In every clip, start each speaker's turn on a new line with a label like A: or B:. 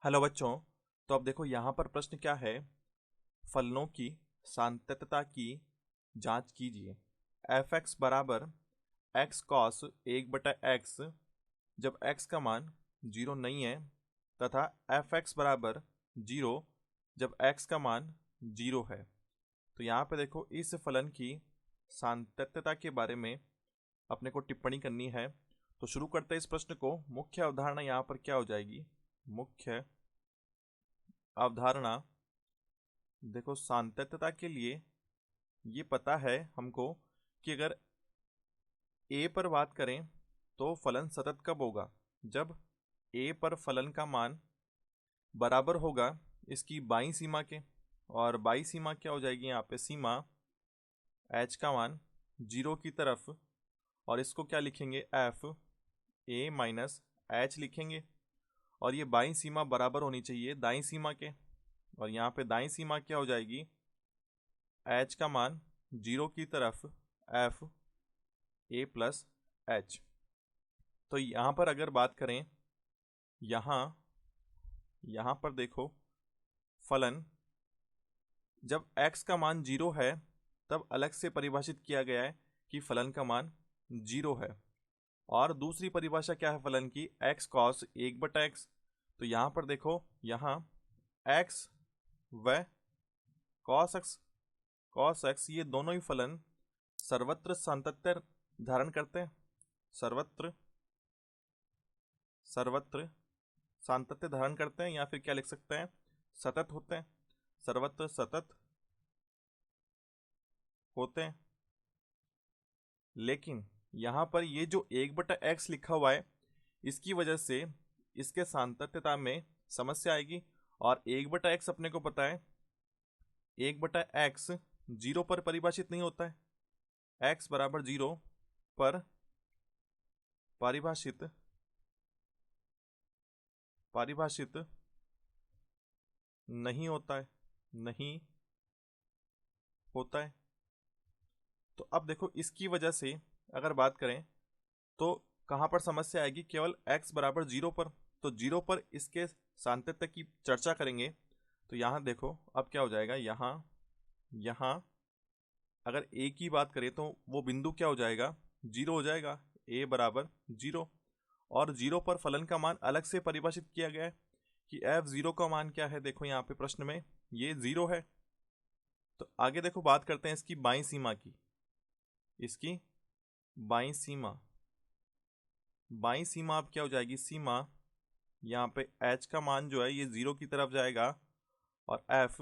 A: Hello बच्चों। तो अब देखो यहाँ पर प्रश्न क्या है। फलनों की सातत्यता की जांच कीजिए। एफ एक्स बराबर एक्स कॉस एक बटा एक्स जब एक्स का मान जीरो नहीं है, तथा एफ एक्स बराबर जीरो जब एक्स का मान जीरो है। तो यहाँ पे देखो इस फलन की सातत्यता के बारे में अपने को टिप्पणी करनी है। तो शुरू करते हैं इस प्रश्न को। मुख्य अवधारणा यहाँ पर क्या हो जाएगी? मुख्य अवधारणा देखो, सातत्यता के लिए ये पता है हमको कि अगर ए पर बात करें तो फलन सतत कब होगा? जब ए पर फलन का मान बराबर होगा इसकी बाईं सीमा के। और बाईं सीमा क्या हो जाएगी? यहाँ पे सीमा एच का मान जीरो की तरफ, और इसको क्या लिखेंगे? एफ ए माइनस एच लिखेंगे। और ये बाईं सीमा बराबर होनी चाहिए दाईं सीमा के। और यहाँ पे दाईं सीमा क्या हो जाएगी? एच का मान जीरो की तरफ एफ ए प्लस एच। तो यहाँ पर अगर बात करें, यहाँ यहाँ पर देखो फलन जब x का मान जीरो है तब अलग से परिभाषित किया गया है कि फलन का मान जीरो है। और दूसरी परिभाषा क्या है फलन की? x कॉस एक बटा एक्स। तो यहाँ पर देखो, यहाँ x व कॉस एक्स ये दोनों ही फलन सर्वत्र सातत्य धारण करते हैं। सर्वत्र सर्वत्र सातत्य धारण करते हैं, या फिर क्या लिख सकते हैं? सतत होते हैं। सर्वत्र सतत होते हैं। लेकिन यहाँ पर ये जो एक बटा एक्स लिखा हुआ है, इसकी वजह से इसके सातत्यता में समस्या आएगी। और एक बटा एक्स अपने को पता है, एक बटा एक्स जीरो पर परिभाषित नहीं होता है। एक्स बराबर जीरो पर परिभाषित परिभाषित नहीं होता है, नहीं होता है। तो अब देखो इसकी वजह से अगर बात करें तो कहाँ पर समस्या आएगी? केवल x बराबर जीरो पर। तो जीरो पर इसके सातत्य की चर्चा करेंगे। तो यहाँ देखो अब क्या हो जाएगा, यहाँ अगर a की बात करें तो वो बिंदु क्या हो जाएगा? जीरो हो जाएगा। a बराबर जीरो। और जीरो पर फलन का मान अलग से परिभाषित किया गया है कि f जीरो का मान क्या है? देखो यहाँ पे प्रश्न में ये जीरो है। तो आगे देखो बात करते हैं इसकी बाईं सीमा की। इसकी बाईं सीमा अब क्या हो जाएगी? सीमा यहाँ पे h का मान जो है ये जीरो की तरफ जाएगा, और f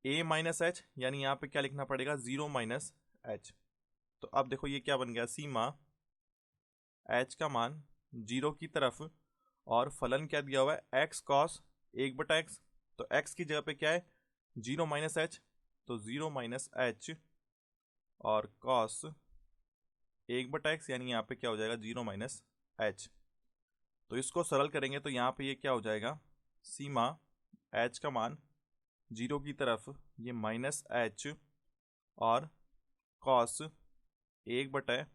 A: a माइनस एच, यानी यहाँ पे क्या लिखना पड़ेगा? Zero minus H. तो अब देखो ये क्या बन गया? सीमा h का मान जीरो की तरफ, और फलन क्या दिया हुआ है? x कॉस एक बटा एक्स। तो x की जगह पे क्या है? Zero minus H. तो जीरो माइनस एच और कॉस एक बटा एक्स, यानी यहाँ पे क्या हो जाएगा? Zero minus H. तो इसको सरल करेंगे तो यहाँ पे ये क्या हो जाएगा? सीमा h का मान जीरो की तरफ ये माइनस एच और कॉस एक बटा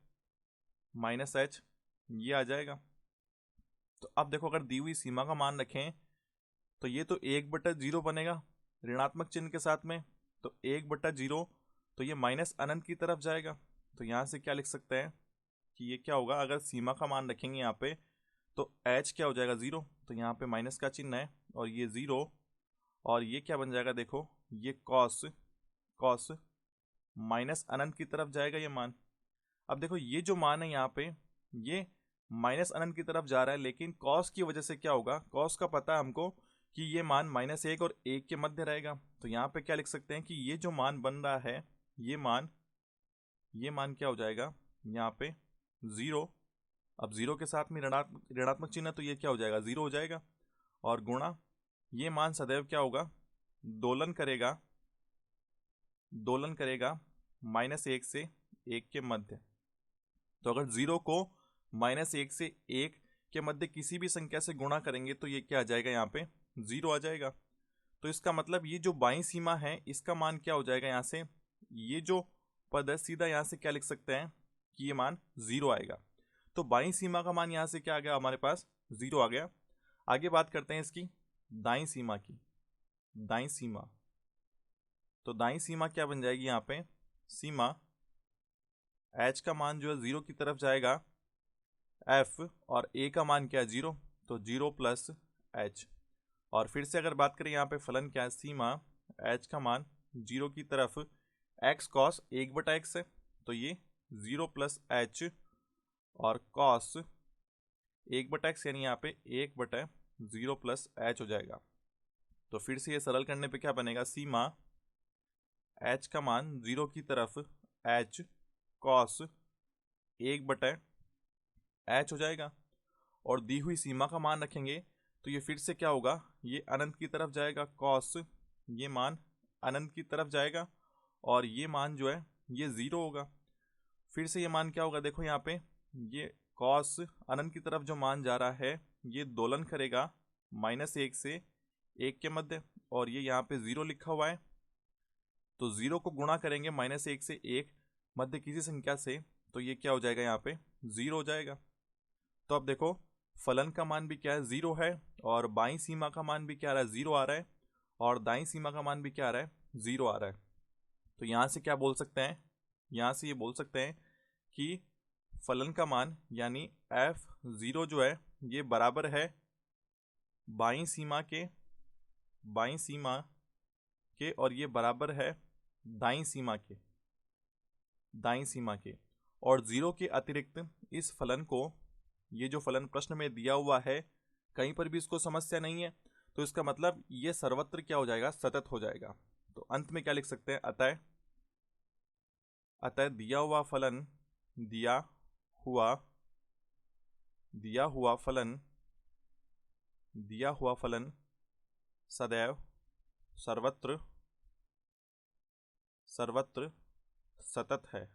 A: माइनस एच ये आ जाएगा। तो अब देखो अगर दी हुई सीमा का मान रखें तो ये तो एक बटा जीरो बनेगा ऋणात्मक चिन्ह के साथ में। तो एक बटा जीरो, तो ये माइनस अनंत की तरफ जाएगा। तो यहाँ से क्या लिख सकते हैं कि ये क्या होगा? अगर सीमा का मान रखेंगे यहाँ पे तो h क्या हो जाएगा? जीरो। तो यहाँ पे माइनस का चिन्ह है और ये जीरो, और ये क्या बन जाएगा? देखो ये कॉस माइनस अनंत की तरफ जाएगा ये मान। अब देखो ये जो मान है यहाँ पे ये माइनस अनंत की तरफ जा रहा है, लेकिन कॉस की वजह से क्या होगा? कॉस का पता है हमको कि ये मान माइनस एक और एक के मध्य रहेगा। तो यहाँ पे क्या लिख सकते हैं कि ये जो मान बन रहा है ये मान क्या हो जाएगा? यहाँ पे जीरो। अब जीरो के साथ में ऋणात्मक चिन्ह है तो ये क्या हो जाएगा? जीरो हो जाएगा। और गुणा ये मान सदैव क्या होगा? दोलन करेगा माइनस एक से एक के मध्य। तो अगर जीरो को माइनस एक से एक के मध्य किसी भी संख्या से गुणा करेंगे तो ये क्या आ जाएगा? यहाँ पे जीरो आ जाएगा। तो इसका मतलब ये जो बाईं सीमा है इसका मान क्या हो जाएगा? यहाँ से ये जो पद है सीधा यहाँ से क्या लिख सकते हैं कि ये मान जीरो आएगा। तो बाईं सीमा का मान यहाँ से क्या आ गया हमारे पास? जीरो आ गया। आगे बात करते हैं इसकी दाईं सीमा की, दाईं सीमा, तो दाईं सीमा क्या बन जाएगी यहाँ पे, सीमा h का मान जो है 0 की तरफ जाएगा, f और a का मान क्या है 0, तो 0 प्लस h। और फिर से अगर बात करें यहाँ पे फलन क्या है, सीमा h का मान 0 की तरफ x cos 1/x है, तो ये 0 प्लस h और cos 1/x यानी यहाँ पे 1/0 प्लस h हो जाएगा। तो फिर से ये सरल करने पे क्या बनेगा, सीमा h का मान 0 की तरफ h cos 1/h हो जाएगा, और दी हुई सीमा का मान रखेंगे तो ये फिर से क्या होगा, ये अनंत की तरफ जाएगा, cos ये मान अनंत की तरफ जाएगा, और ये मान जो है ये 0 होगा। फिर से ये मान क्या होगा, देखो यहाँ पे ये cos अनंत की तरफ जो मान जा रहा है ये दोलन करेगा -1 से 1 के मध्य, और ये यहाँ पे 0 लिखा हुआ है, तो 0 को गुणा करेंगे -1 से 1 मध्य किसी संख्या से, तो ये क्या हो जाएगा, यहाँ पे 0 हो जाएगा। तो अब देखो फलन का मान भी क्या है 0 है, और बाईं सीमा का मान भी क्या आ रहा है 0 आ रहा है, और दाईं सीमा का मान भी क्या आ रहा है 0 आ रहा है। तो यहाँ से क्या बोल सकते हैं, यहाँ से ये बोल सकते हैं कि फलन का मान यानी f0 जो है ये बराबर है बाईं सीमा के, बाईं सीमा के, और ये बराबर है दाईं सीमा के, दाईं सीमा के। और 0 के अतिरिक्त इस फलन को, ये जो फलन प्रश्न में दिया हुआ है कहीं पर भी इसको समस्या नहीं है, तो इसका मतलब ये सर्वत्र क्या हो जाएगा, सतत हो जाएगा। तो अंत में क्या लिख सकते हैं, अतः, अतः दिया हुआ फलन, दिया हुआ फलन, दिया हुआ फलन सदैव सर्वत्र, सर्वत्र सतत है,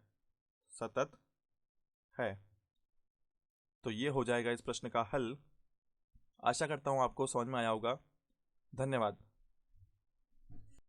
A: सतत है। तो ये हो जाएगा इस प्रश्न का हल। आशा करता हूँ आपको समझ में आया होगा। धन्यवाद।